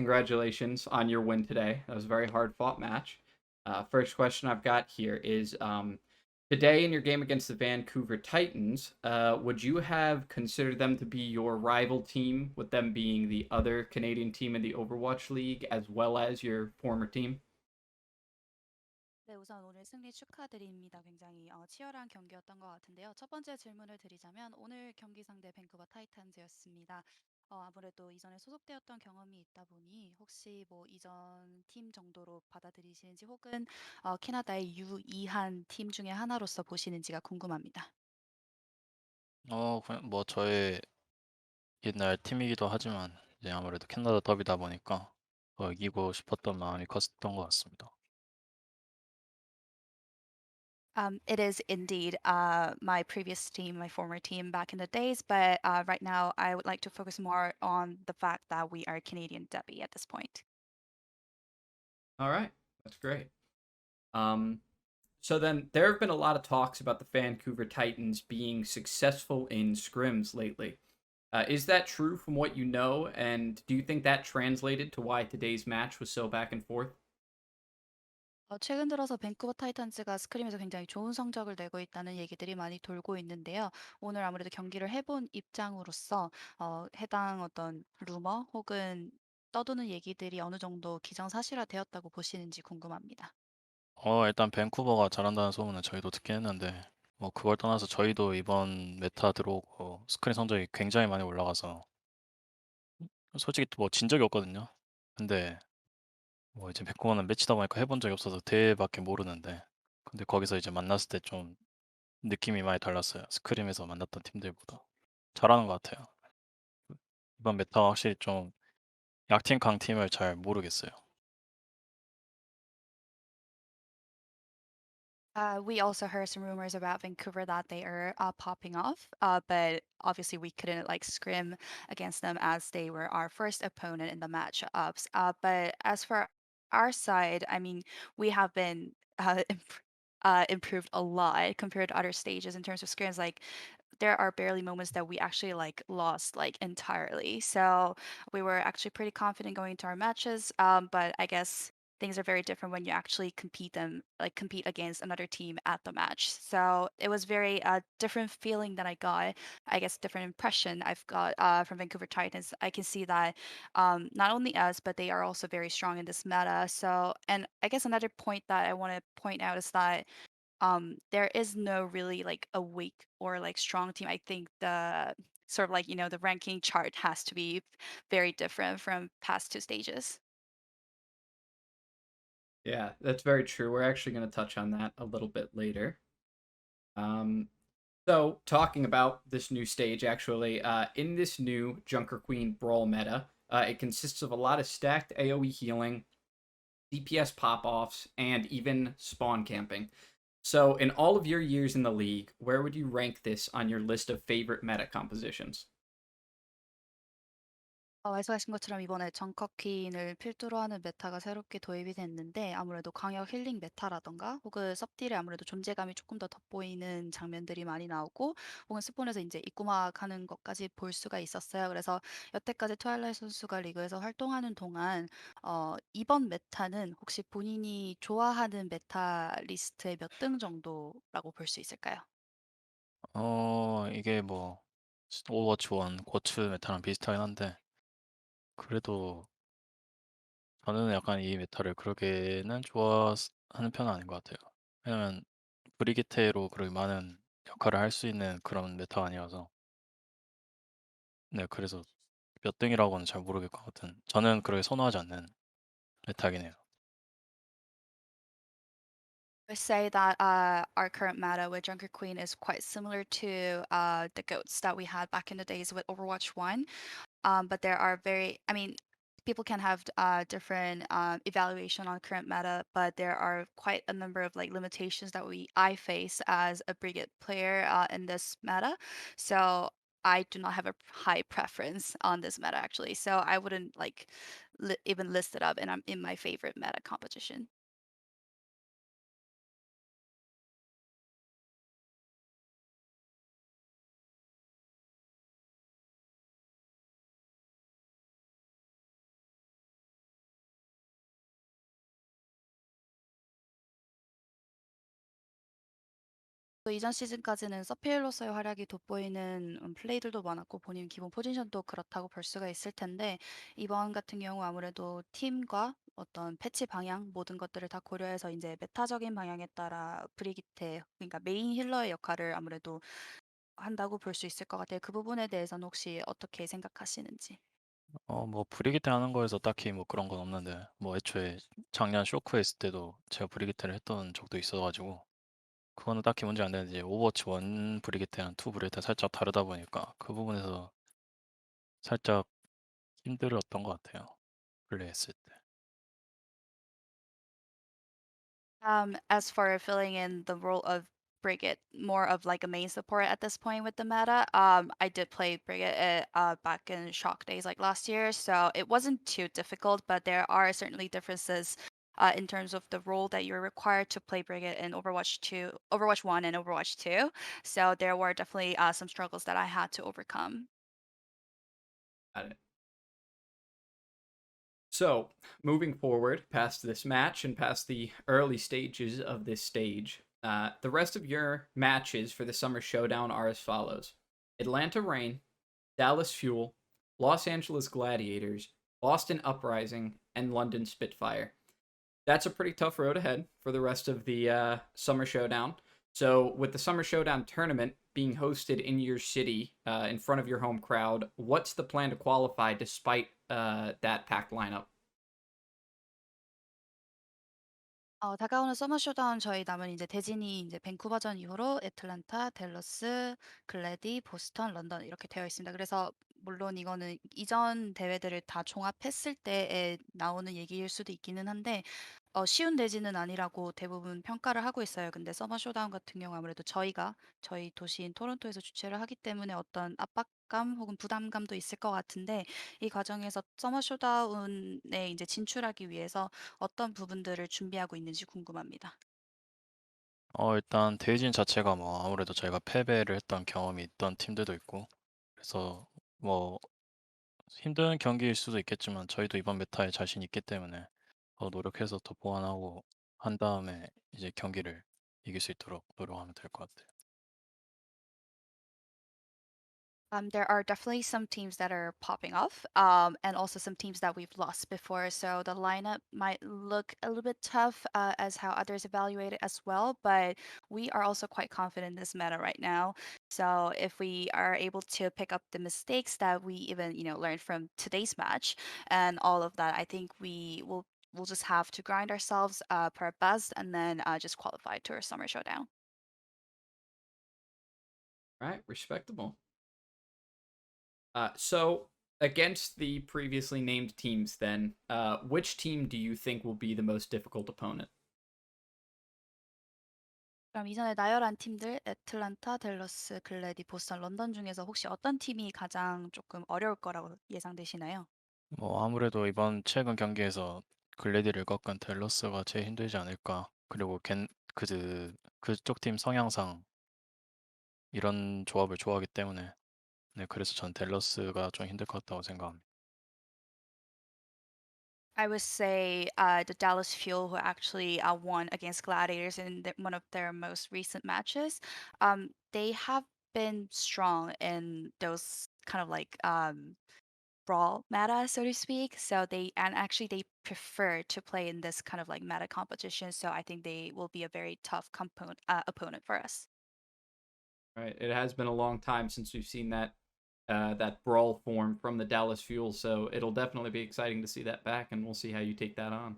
congratulations on your win today. That was a very hard fought match. First question I've got here is today in your game against the Vancouver Titans, would you have considered them to be your rival team, with them being the other Canadian team in the Overwatch League as well as your former team? 네, 우선 오늘 승리 축하드립니다. 굉장히 치열한 경기였던 것 같은데요. 첫 번째 질문을 드리자면 오늘 경기 상대 밴쿠버 타이탄즈였습니다. 아무래도 이전에 소속되었던 경험이 있다 보니 혹시 뭐 이전 팀 정도로 받아들이시는지 혹은 캐나다의 유의한 팀 중에 하나로서 보시는지가 궁금합니다. 그냥 뭐 저의 옛날 팀이기도 하지만 이제 아무래도 캐나다 더비다 보니까 더 이기고 싶었던 마음이 컸던 것 같습니다. It is indeed my previous team, my former team back in the days, but right now I would like to focus more on the fact that we are Canadian Debbie at this point. All right, that's great. Um, so then there have been a lot of talks about the Vancouver Titans being successful in scrims lately. Is that true from what you know? And do you think that translated to why today's match was so back and forth? 최근 들어서 밴쿠버 타이탄즈가 스크림에서 굉장히 좋은 성적을 내고 있다는 얘기들이 많이 돌고 있는데요. 오늘 아무래도 경기를 해본 입장으로서 해당 어떤 루머 혹은 떠도는 얘기들이 어느 정도 기정사실화 되었다고 보시는지 궁금합니다. 일단 밴쿠버가 잘한다는 소문은 저희도 듣긴 했는데 뭐 그걸 떠나서 저희도 이번 메타 들어오고 스크린 성적이 굉장히 많이 올라가서 솔직히 뭐 진 적이 없거든요. 근데 뭐 이제 밴쿠버는 매치다 보니까 해본 적이 없어서 대회밖에 모르는데 근데 거기서 이제 만났을 때 좀 느낌이 많이 달랐어요. 스크림에서 만났던 팀들보다 잘하는 것 같아요. 이번 메타가 확실히 좀 약팀 강팀을 잘 모르겠어요. We also heard some rumors about Vancouver that they are popping off, but obviously we couldn't like scrim against them as they were our first opponent in the matchups. But as for our side, I mean, we have been improved a lot compared to other stages in terms of scrims. Like there are barely moments that we actually like lost like entirely. So we were actually pretty confident going into our matches. But I guess things are very different when you actually compete against another team at the match. So it was very different feeling that I got. I guess different impression I've got from Vancouver Titans. I can see that not only us, but they are also very strong in this meta. So, and I guess another point that I want to point out is that there is no really like a weak or like strong team. I think the sort of like the ranking chart has to be very different from past two stages. Yeah, that's very true. We're actually going to touch on that a little bit later. Um, so, talking about this new stage, actually, in this new Junker Queen Brawl meta, it consists of a lot of stacked AoE healing, DPS pop offs, and even spawn camping. So, in all of your years in the league, where would you rank this on your list of favorite meta compositions? 말씀하신 것처럼 이번에 정커퀸을 필두로 하는 메타가 새롭게 도입이 됐는데 아무래도 광역 힐링 메타라던가 혹은 섭딜에 아무래도 존재감이 조금 더 돋보이는 장면들이 많이 나오고 혹은 스폰에서 이제 입구막 하는 것까지 볼 수가 있었어요. 그래서 여태까지 트와일라이트 선수가 리그에서 활동하는 동안 이번 메타는 혹시 본인이 좋아하는 메타 리스트의 몇 등 정도라고 볼 수 있을까요? 이게 뭐 오버워치 1 고츠 메타랑 비슷하긴 한데 그래도 저는 약간 이 메타를 그렇게는 좋아하는 편은 아닌 것 같아요. 왜냐면 브리기테로 그렇게 많은 역할을 할 수 있는 그런 메타가 아니어서 네 그래서 몇 등이라고는 잘 모르겠을 것 같은 저는 그렇게 선호하지 않는 메타긴 해요. I say that our current meta with Junker Queen is quite similar to the goats that we had back in the days with Overwatch 1. But there are I mean, people can have different evaluation on current meta, but there are quite a number of like limitations that I face as a brigade player in this meta. So I do not have a high preference on this meta actually. So I wouldn't like even list it up in my favorite meta competition. 또 이전 시즌까지는 서필로서의 활약이 돋보이는 플레이들도 많았고 본인 기본 포지션도 그렇다고 볼 수가 있을 텐데 이번 같은 경우 아무래도 팀과 어떤 패치 방향 모든 것들을 다 고려해서 이제 메타적인 방향에 따라 브리기테 그러니까 메인 힐러의 역할을 아무래도 한다고 볼 수 있을 것 같아요. 그 부분에 대해서는 혹시 어떻게 생각하시는지? 뭐 브리기테 하는 거에서 딱히 뭐 그런 건 없는데 뭐 애초에 작년 쇼크 했을 때도 제가 브리기테를 했던 적도 있어가지고 그거는 딱히 문제 안 되는데 이제 오버워치 1 브리기테랑 2 브리기테 살짝 다르다 보니까 그 부분에서 살짝 힘들었던 것 같아요. 플레이했을 때. As for filling in the role of Brigit, more of like a main support at this point with the meta, I did play Brigit back in Shock days like last year, so it wasn't too difficult, but there are certainly differences in terms of the role that you're required to play Brigit in Overwatch 2, Overwatch 1 and Overwatch 2. So there were definitely some struggles that I had to overcome. Got it. So, moving forward past this match and past the early stages of this stage, the rest of your matches for the Summer Showdown are as follows: Atlanta Reign, Dallas Fuel, Los Angeles Gladiators, Boston Uprising, and London Spitfire. That's a pretty tough road ahead for the rest of the Summer Showdown. So, with the Summer Showdown tournament being hosted in your city in front of your home crowd, what's the plan to qualify despite that packed lineup? 다가오는 서머 쇼다운 저희 남은 이제 대진이 이제 밴쿠버전 이후로 애틀란타, 댈러스, 글래디, 보스턴, 런던 이렇게 되어 있습니다. 그래서 물론 이거는 이전 대회들을 다 종합했을 때에 나오는 얘기일 수도 있기는 한데 쉬운 대지는 아니라고 대부분 평가를 하고 있어요. 근데 서머 쇼다운 같은 경우 아무래도 저희가 저희 도시인 토론토에서 주최를 하기 때문에 어떤 압박감 혹은 부담감도 있을 것 같은데 이 과정에서 서머 쇼다운에 이제 진출하기 위해서 어떤 부분들을 준비하고 있는지 궁금합니다. 일단 대진 자체가 뭐 아무래도 저희가 패배를 했던 경험이 있던 팀들도 있고 그래서 뭐 힘든 경기일 수도 있겠지만 저희도 이번 메타에 자신 있기 때문에 더 노력해서 더 보완하고 한 다음에 이제 경기를 이길 수 있도록 노력하면 될 것 같아요. There are definitely some teams that are popping off, and also some teams that we've lost before. So the lineup might look a little bit tough, as how others evaluate it as well. But we are also quite confident in this meta right now. So if we are able to pick up the mistakes that we even learned from today's match and all of that, I think we'll just have to grind ourselves per our best and then just qualify to our summer showdown. All right, respectable. So against the previously named teams, then, which team do you think will be the most difficult opponent? 그럼 이전에 나열한 팀들 애틀란타, 댈러스, 글래디, 보스턴, 런던 중에서 혹시 어떤 팀이 가장 조금 어려울 거라고 예상되시나요? 뭐 아무래도 이번 최근 경기에서 글래디를 꺾은 댈러스가 제일 힘들지 않을까. 그리고 그쪽 팀 성향상 이런 조합을 좋아하기 때문에 네, 그래서 전 댈러스가 좀 힘들 것 같다고 생각합니다. I would say the Dallas Fuel, who actually won against Gladiators in one of their most recent matches. They have been strong in those kind of like brawl meta, so to speak. So they prefer to play in this kind of like meta competition. So I think they will be a very tough opponent for us. Right, it has been a long time since we've seen that brawl form from the Dallas Fuel, so it'll definitely be exciting to see that back, and we'll see how you take that on.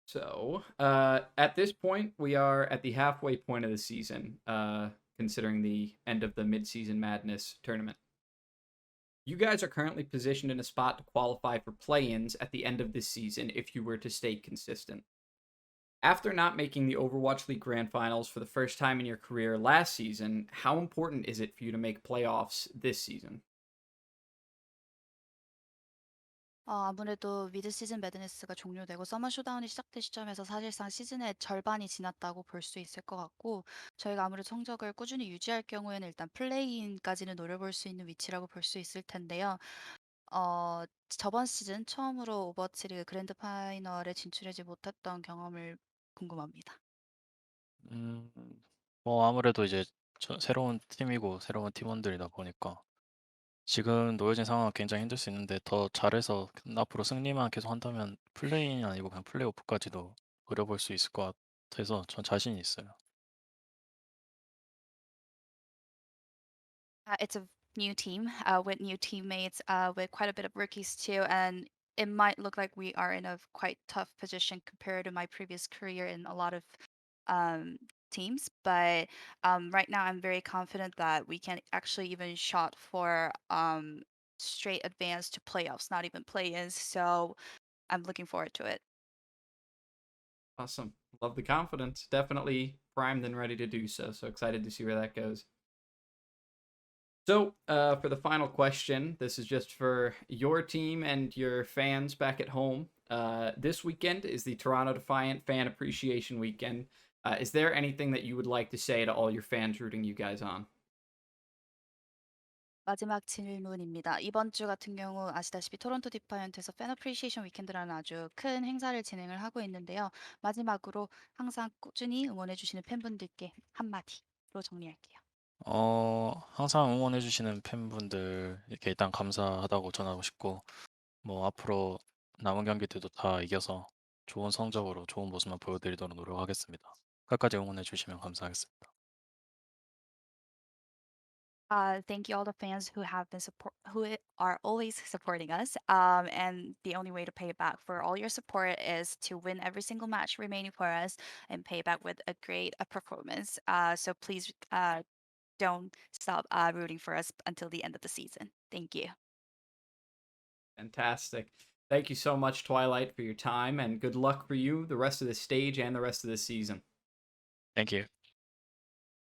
So, at this point, we are at the halfway point of the season, considering the end of the mid-season madness tournament. You guys are currently positioned in a spot to qualify for play-ins at the end of this season if you were to stay consistent. After not making the Overwatch League Grand Finals for the first time in your career last season, how important is it for you to make playoffs this season? 아무래도 미드 시즌 매드니스가 종료되고 서머 쇼다운이 시작된 시점에서 사실상 시즌의 절반이 지났다고 볼 수 있을 것 같고 저희가 아무래도 성적을 꾸준히 유지할 경우에는 일단 플레이인까지는 노려볼 수 있는 위치라고 볼 수 있을 텐데요. 저번 시즌 처음으로 오버워치 리그 그랜드 파이널에 진출하지 못했던 경험을 궁금합니다. 음, 뭐 아무래도 이제 새로운 팀이고 새로운 팀원들이다 보니까 지금 놓여진 상황은 굉장히 힘들 수 있는데 더 잘해서 앞으로 승리만 계속 한다면 플레이인이 아니고 그냥 플레이오프까지도 노려볼 수 있을 것 같아서 전 자신이 있어요. It's a new team with new teammates, with quite a bit of rookies too, and it might look like we are in a quite tough position compared to my previous career in a lot of um, teams. But right now, I'm very confident that we can actually even shot for straight advance to playoffs, not even play-ins. So I'm looking forward to it. Awesome. Love the confidence. Definitely primed and ready to do so. So excited to see where that goes. So, for the final question, this is just for your team and your fans back at home. This weekend is the Toronto Defiant Fan Appreciation Weekend. Is there anything that you would like to say to all your fans rooting you guys on? 마지막 질문입니다. 이번 주 같은 경우 아시다시피 토론토 디파이언트에서 팬 어프리시에이션 위켄드라는 아주 큰 행사를 진행을 하고 있는데요. 마지막으로 항상 꾸준히 응원해 주시는 팬분들께 한마디로 정리할게요. 항상 응원해 주시는 팬분들께 일단 감사하다고 전하고 싶고 뭐 앞으로 남은 경기들도 다 이겨서 좋은 성적으로 좋은 모습만 보여드리도록 노력하겠습니다. 끝까지 응원해 주시면 감사하겠습니다. Thank you all the fans who have been are always supporting us. And the only way to pay back for all your support is to win every single match remaining for us and pay back with a great performance. So please don't stop rooting for us until the end of the season. Thank you. Fantastic. Thank you so much, Twilight, for your time, and good luck for you the rest of the stage and the rest of the season. Thank you.